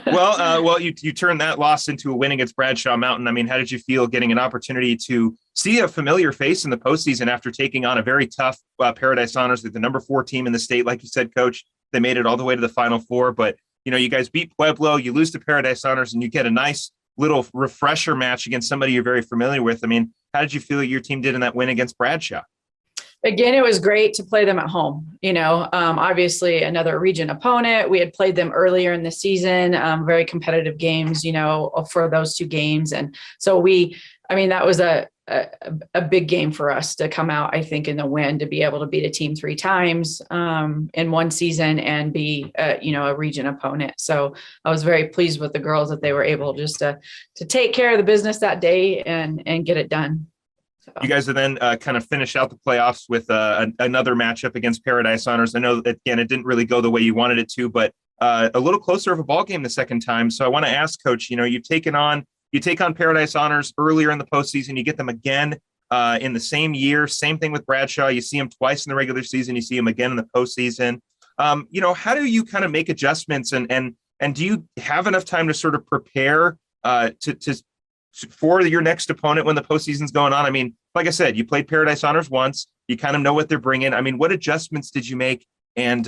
Well, you turned that loss into a win against Bradshaw Mountain. I mean, how did you feel getting an opportunity to see a familiar face in the postseason after taking on a very tough Paradise Honors, the number 4 team in the state? Like you said, Coach, they made it all the way to the Final Four, but you guys beat Pueblo, you lose to Paradise Honors, and you get a nice little refresher match against somebody you're very familiar with. I mean, how did you feel your team did in that win against Bradshaw? Again, it was great to play them at home. Obviously another region opponent. We had played them earlier in the season, very competitive games, for those 2 games. And so that was a big game for us to come out, I think, in the win, to be able to beat a team 3 times in one season and be, a region opponent. So I was very pleased with the girls that they were able just to take care of the business that day and get it done. So. You guys are then kind of finish out the playoffs with another matchup against Paradise Honors. I know that, again, it didn't really go the way you wanted it to, but a little closer of a ball game the second time. So I want to ask, Coach, you take on Paradise Honors earlier in the postseason. You get them again in the same year. Same thing with Bradshaw. You see them twice in the regular season. You see them again in the postseason. How do you kind of make adjustments and do you have enough time to sort of prepare for your next opponent when the postseason's going on? I mean, like I said, you played Paradise Honors once. You kind of know what they're bringing. I mean, what adjustments did you make? And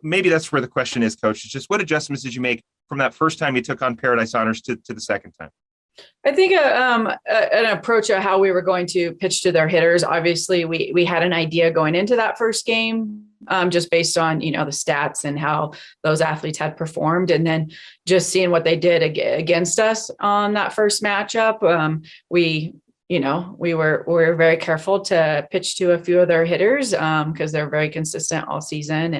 maybe that's where the question is, Coach. It's just what adjustments did you make from that first time you took on Paradise Honors to the second time? I think an approach of how we were going to pitch to their hitters. Obviously, we had an idea going into that first game, just based on, the stats and how those athletes had performed. And then just seeing what they did against us on that first matchup. We were very careful to pitch to a few of their hitters because they're very consistent all season.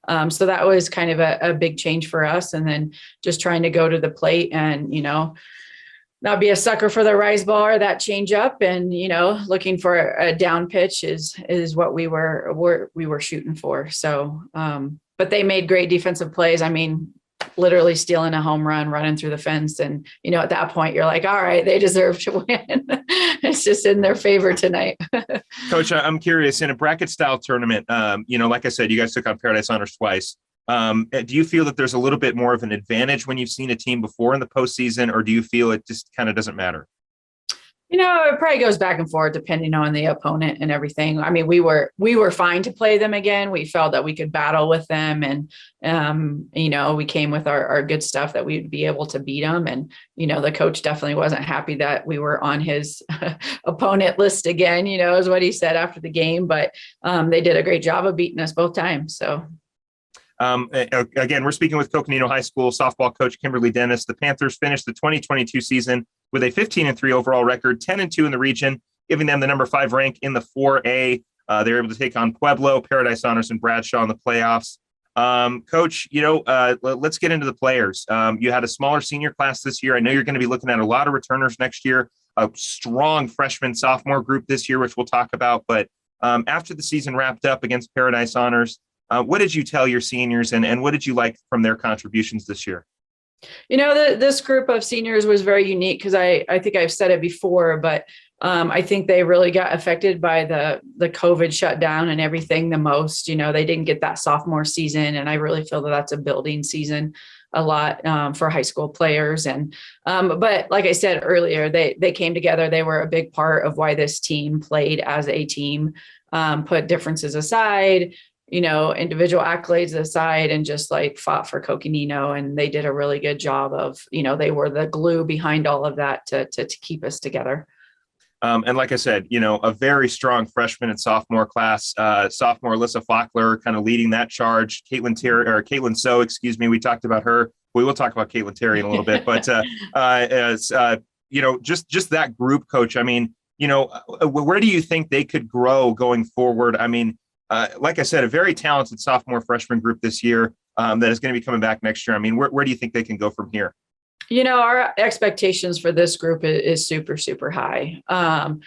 And so that was kind of a big change for us. And then just trying to go to the plate and, not be a sucker for the rise ball or that change up, and, looking for a down pitch is what we were shooting for. So, but they made great defensive plays. I mean, literally stealing a home run, running through the fence. And, at that point you're like, all right, they deserve to win. It's just in their favor tonight. Coach, I'm curious, in a bracket style tournament, like I said, you guys took on Paradise Honors twice. Do you feel that there's a little bit more of an advantage when you've seen a team before in the postseason, or do you feel it just kind of doesn't matter? It probably goes back and forth depending on the opponent and everything. I mean, we were fine to play them again. We felt that we could battle with them, and we came with our good stuff that we'd be able to beat them. And the coach definitely wasn't happy that we were on his opponent list again. Is what he said after the game. But they did a great job of beating us both times. So. Again, we're speaking with Coconino High School softball coach Kimberly Dennis. The Panthers finished the 2022 season with a 15-3 overall record, 10-2 in the region, giving them the number 5 rank in the 4A. They were able to take on Pueblo, Paradise Honors, and Bradshaw in the playoffs. Coach, let's get into the players. You had a smaller senior class this year. I know you're going to be looking at a lot of returners next year, a strong freshman sophomore group this year, which we'll talk about. But after the season wrapped up against Paradise Honors, what did you tell your seniors and what did you like from their contributions this year? This group of seniors was very unique because I think I've said it before, but I think they really got affected by the COVID shutdown and everything the most. They didn't get that sophomore season, and I really feel that that's a building season a lot for high school players. And but like I said earlier, they came together. They were a big part of why this team played as a team, put differences aside, individual accolades aside, and just like fought for Coconino. And they did a really good job of, they were the glue behind all of that to keep us together. And like I said, a very strong freshman and sophomore class, sophomore Alyssa Faulkner kind of leading that charge. Caitlin So, we talked about her. We will talk about Caitlin Terry in a little bit, but just that group, Coach. I mean, where do you think they could grow going forward? I mean, like I said, a very talented sophomore freshman group this year that is going to be coming back next year. I mean, where do you think they can go from here? Our expectations for this group is super, super high, but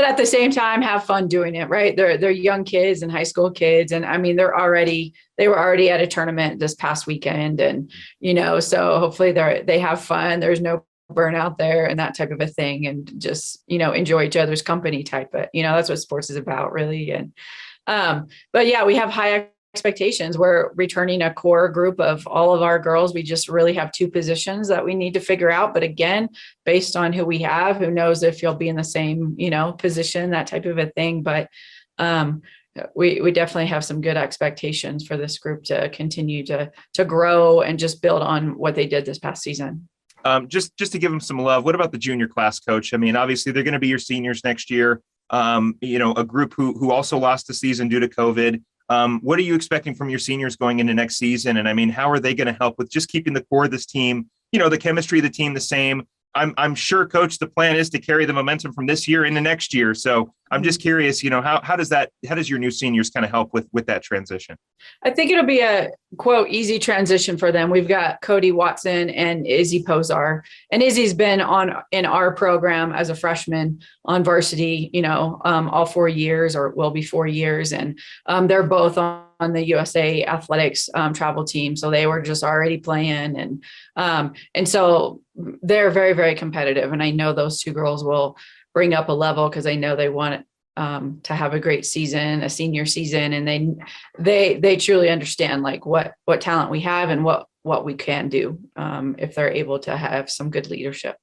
at the same time, have fun doing it, right? They're young kids and high school kids. And I mean, they were already at a tournament this past weekend. And, so hopefully they have fun. There's no burnout there and that type of a thing, and just, enjoy each other's company type. But, that's what sports is about, really. And, but yeah, we have high expectations. We're returning a core group of all of our girls. We just really have 2 positions that we need to figure out. But again, based on who we have, who knows if you'll be in the same, position, that type of a thing. But we definitely have some good expectations for this group to continue to grow and just build on what they did this past season. Just to give them some love, what about the junior class, Coach? I mean, obviously they're going to be your seniors next year. A group who also lost the season due to COVID. What are you expecting from your seniors going into next season? And I mean, how are they going to help with just keeping the core of this team, the chemistry of the team the same? I'm sure, Coach, the plan is to carry the momentum from this year into next year. So I'm just curious, how does your new seniors kind of help with that transition? I think it'll be a quote easy transition for them. We've got Cody Watson and Izzy Posar, and Izzy's been in our program as a freshman on varsity, all 4 years, or will be 4 years. And they're both on the USA athletics travel team. So they were just already playing. And so they're very, very competitive. And I know those 2 girls will bring up a level because I know they want to have a great season, a senior season. And they truly understand like what talent we have and what we can do if they're able to have some good leadership.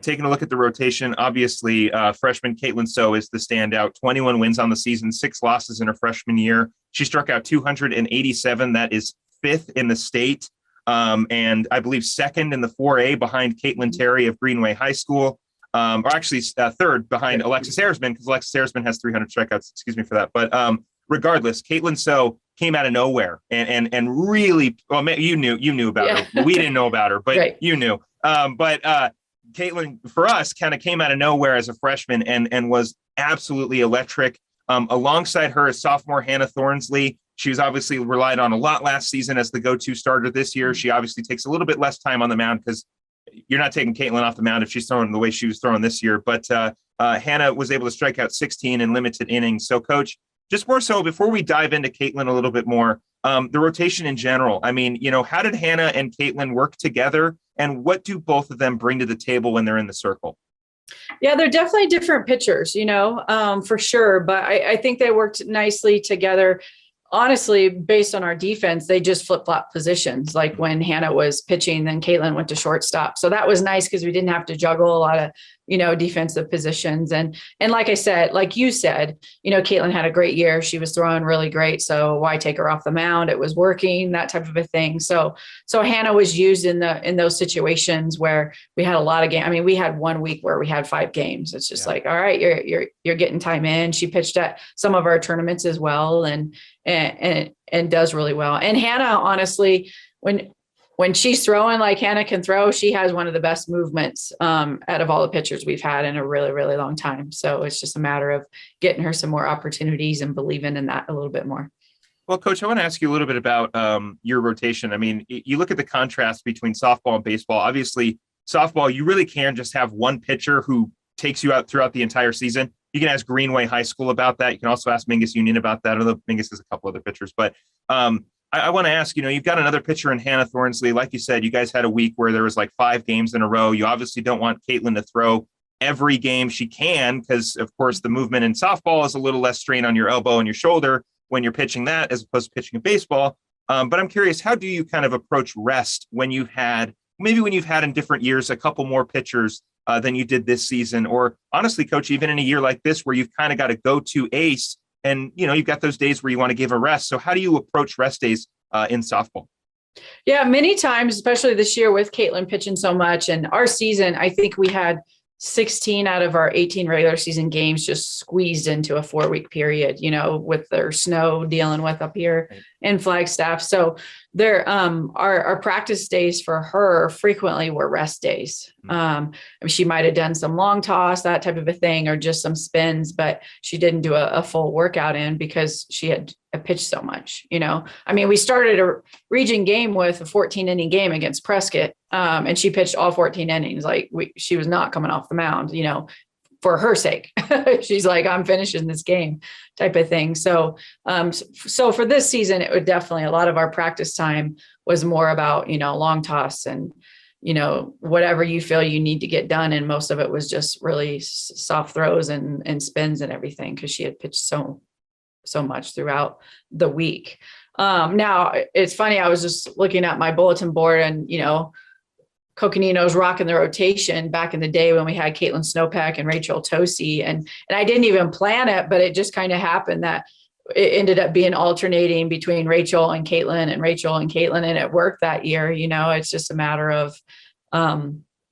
Taking a look at the rotation, obviously freshman Caitlin So is the standout. 21 wins on the season, 6 losses in her freshman year. She struck out 287. That is 5th in the state. And I believe 2nd in the 4A behind Caitlin Terry of Greenway High School. Or actually 3rd behind Alexis Ayersman, because Alexis Ayersman has 300 strikeouts. Excuse me for that. But regardless, Caitlin So came out of nowhere and really, well, you knew about her. We didn't know about her, but right. You knew. But Caitlin, for us, kind of came out of nowhere as a freshman and was absolutely electric. Alongside her is sophomore Hannah Thornsley. She was obviously relied on a lot last season as the go-to starter this year. She obviously takes a little bit less time on the mound because you're not taking Caitlin off the mound if she's throwing the way she was throwing this year. But Hannah was able to strike out 16 in limited innings. So, Coach, just more so before we dive into Caitlin a little bit more, the rotation in general. I mean, how did Hannah and Caitlin work together, and what do both of them bring to the table when they're in the circle? Yeah, they're definitely different pitchers, for sure. But I think they worked nicely together. Honestly, based on our defense, they just flip-flop positions. Like when Hannah was pitching, then Caitlin went to shortstop. So that was nice because we didn't have to juggle a lot of, defensive positions. And like I said, like you said, Caitlin had a great year. She was throwing really great. So why take her off the mound? It was working, that type of a thing. So Hannah was used in those situations where we had a lot of games. I mean, we had 1 week where we had 5 games. It's just like, all right, you're getting time in. She pitched at some of our tournaments as well and does really well. And Hannah, honestly, when when she's throwing like Hannah can throw, she has one of the best movements out of all the pitchers we've had in a really, really long time. So it's just a matter of getting her some more opportunities and believing in that a little bit more. Well, Coach, I want to ask you a little bit about your rotation. I mean, you look at the contrast between softball and baseball. Obviously, softball, you really can just have one pitcher who takes you out throughout the entire season. You can ask Greenway High School about that. You can also ask Mingus Union about that, although Mingus has a couple other pitchers. But I want to ask, you've got another pitcher in Hannah Thornsley. Like you said, you guys had a week where there was like 5 games in a row. You obviously don't want Caitlin to throw every game she can because, of course, the movement in softball is a little less strain on your elbow and your shoulder when you're pitching that as opposed to pitching in baseball. But I'm curious, how do you kind of approach rest when you've had in different years a couple more pitchers than you did this season? Or honestly, Coach, even in a year like this where you've kind of got a go-to ace and, you've got those days where you want to give a rest. So how do you approach rest days in softball? Yeah, many times, especially this year with Caitlin pitching so much. And our season, I think we had 16 out of our 18 regular season games just squeezed into a 4-week period, with their snow dealing with up here in Flagstaff. So there, our practice days for her frequently were rest days. She might've done some long toss, that type of a thing, or just some spins, but she didn't do a full workout in because she had pitched so much, we started a region game with a 14-inning game against Prescott. And she pitched all 14 innings. She was not coming off the mound, for her sake. She's like, I'm finishing this game type of thing. So for this season, it would definitely, a lot of our practice time was more about, long toss and, whatever you feel you need to get done. And most of it was just really soft throws and spins and everything, because she had pitched so much throughout the week. Now it's funny. I was just looking at my bulletin board and, Coconino's rocking the rotation back in the day when we had Caitlin Snowpack and Rachel Tosi. And I didn't even plan it, but it just kind of happened that it ended up being alternating between Rachel and Caitlin and Rachel and Caitlin. And it worked that year. It's just a matter of,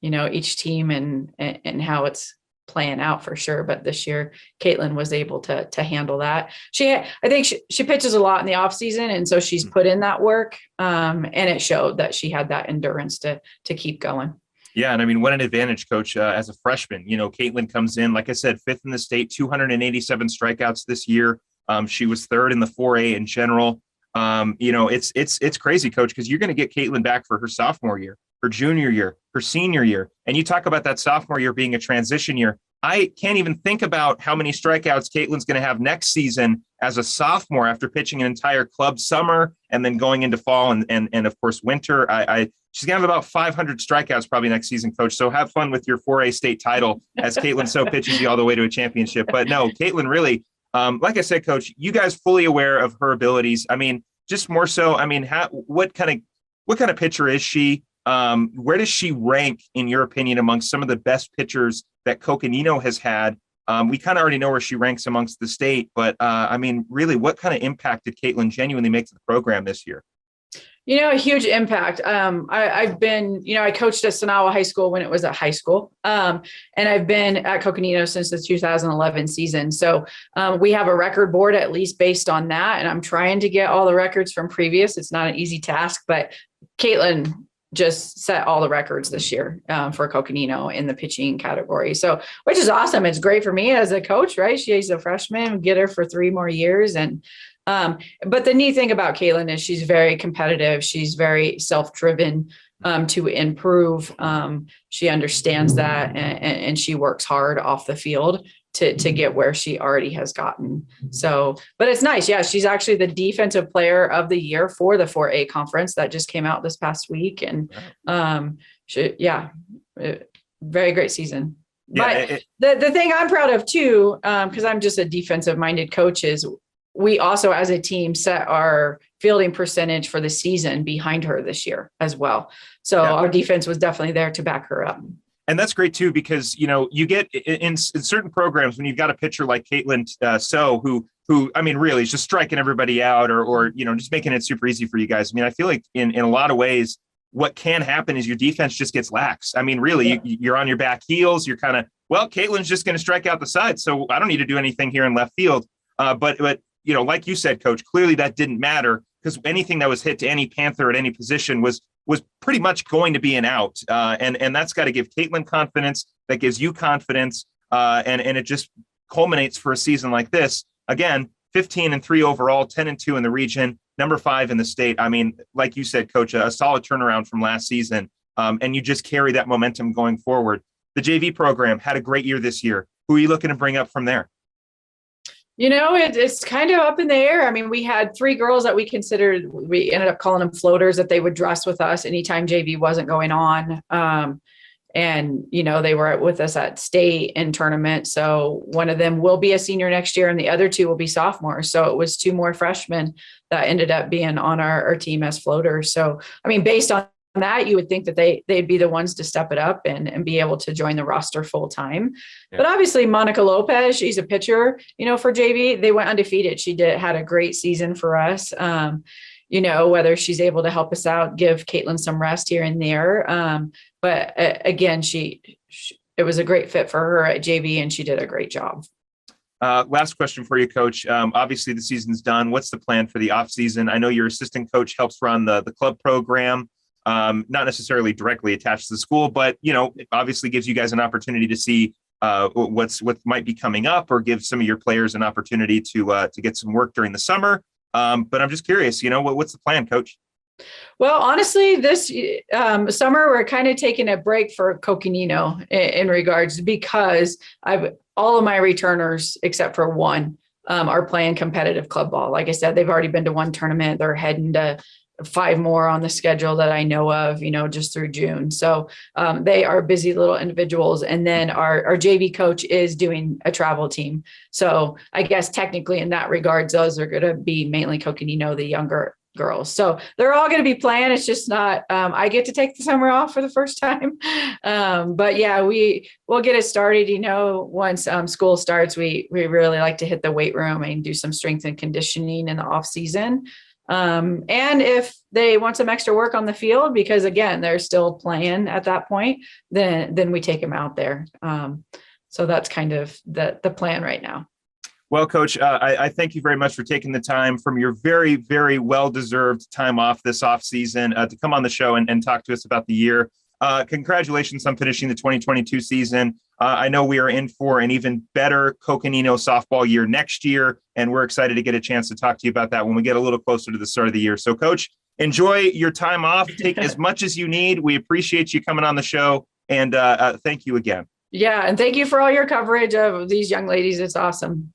each team and how it's playing out for sure. But this year, Caitlin was able to handle that. I think she pitches a lot in the off season. And so she's put in that work. And it showed that she had that endurance to keep going. Yeah. And what an advantage, Coach, as a freshman. Caitlin comes in, like I said, 5th in the state, 287 strikeouts this year. She was 3rd in the 4A in general. It's crazy, Coach, because you're going to get Caitlin back for her sophomore year, her junior year, her senior year. And you talk about that sophomore year being a transition year. I can't even think about how many strikeouts Caitlin's going to have next season as a sophomore after pitching an entire club summer and then going into fall and of course winter. She's going to have about 500 strikeouts probably next season, Coach. So have fun with your 4A state title as Caitlin so pitches you all the way to a championship. But no, Caitlin really, like I said, Coach, you guys fully aware of her abilities. Just more so, what kind of pitcher is she? Where does she rank, in your opinion, amongst some of the best pitchers that Coconino has had? We kind of already know where she ranks amongst the state, but really, what kind of impact did Caitlin genuinely make to the program this year? A huge impact. I've been, I coached at Sonawa High School when it was at high school. And I've been at Coconino since the 2011 season. So we have a record board, at least based on that. And I'm trying to get all the records from previous. It's not an easy task, but Caitlin just set all the records this year for Coconino in the pitching category. So, which is awesome. It's great for me as a coach, right? She's a freshman, get her for 3 more years. And, but the neat thing about Caitlin is she's very competitive. She's very self-driven to improve. She understands that and she works hard off the field to get where she already has gotten. So, but it's nice. Yeah. She's actually the defensive player of the year for the 4A conference that just came out this past week. And, very great season. Yeah, but the thing I'm proud of too, cause I'm just a defensive minded coach, is we also as a team set our fielding percentage for the season behind her this year as well. So our defense was definitely there to back her up. And that's great too, because, you get in certain programs when you've got a pitcher like Caitlin who really is just striking everybody out or just making it super easy for you guys. I feel like in a lot of ways, what can happen is your defense just gets lax. You're on your back heels. You're kind of, Caitlin's just going to strike out the side. So I don't need to do anything here in left field. But like you said, Coach, clearly that didn't matter, because anything that was hit to any Panther at any position was was pretty much going to be an out. And that's got to give Caitlin confidence. That gives you confidence. And it just culminates for a season like this. Again, 15-3 overall, 10-2 in the region, number 5 in the state. I mean, like you said, Coach, a solid turnaround from last season. And you just carry that momentum going forward. The JV program had a great year this year. Who are you looking to bring up from there? It's kind of up in the air. I mean, we had 3 girls that we ended up calling them floaters, that they would dress with us anytime JV wasn't going on. And, they were with us at state and tournament. So one of them will be a senior next year and the other 2 will be sophomores. So it was 2 more freshmen that ended up being on our team as floaters. So, I mean, based on that, you would think that they'd be the ones to step it up and be able to join the roster full time. Yeah. But obviously Monica Lopez, she's a pitcher, for JV. They went undefeated. She had a great season for us. Whether she's able to help us out, give Caitlin some rest here and there. But again, it was a great fit for her at JV and she did a great job. Last question for you, Coach. Obviously the season's done. What's the plan for the off season? I know your assistant coach helps run the club program. Not necessarily directly attached to the school, but, it obviously gives you guys an opportunity to see what might be coming up, or give some of your players an opportunity to get some work during the summer. But I'm just curious, what's the plan, Coach? Well, honestly, this summer, we're kind of taking a break for Coconino in regards, because all of my returners, except for one, are playing competitive club ball. Like I said, they've already been to 1 tournament. They're heading to 5 more on the schedule that I know of, just through June. So they are busy little individuals. And then our JV coach is doing a travel team. So I guess technically in that regards, those are going to be mainly Coconino, the younger girls. So they're all going to be playing. It's just not, I get to take the summer off for the first time. But yeah, we'll get it started, once school starts. We really like to hit the weight room and do some strength and conditioning in the off season. And if they want some extra work on the field, because again, they're still playing at that point, then we take them out there. So that's kind of the plan right now. Well, Coach, I thank you very much for taking the time from your very, very well-deserved time off this off season to come on the show and talk to us about the year. Congratulations on finishing the 2022 season. I know we are in for an even better Coconino softball year next year, and we're excited to get a chance to talk to you about that when we get a little closer to the start of the year. So, Coach, enjoy your time off. Take as much as you need. We appreciate you coming on the show, and thank you again. Yeah, and thank you for all your coverage of these young ladies. It's awesome.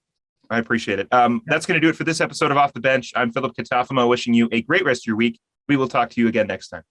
I appreciate it. That's going to do it for this episode of Off the Bench. I'm Philip Catalfamo, wishing you a great rest of your week. We will talk to you again next time.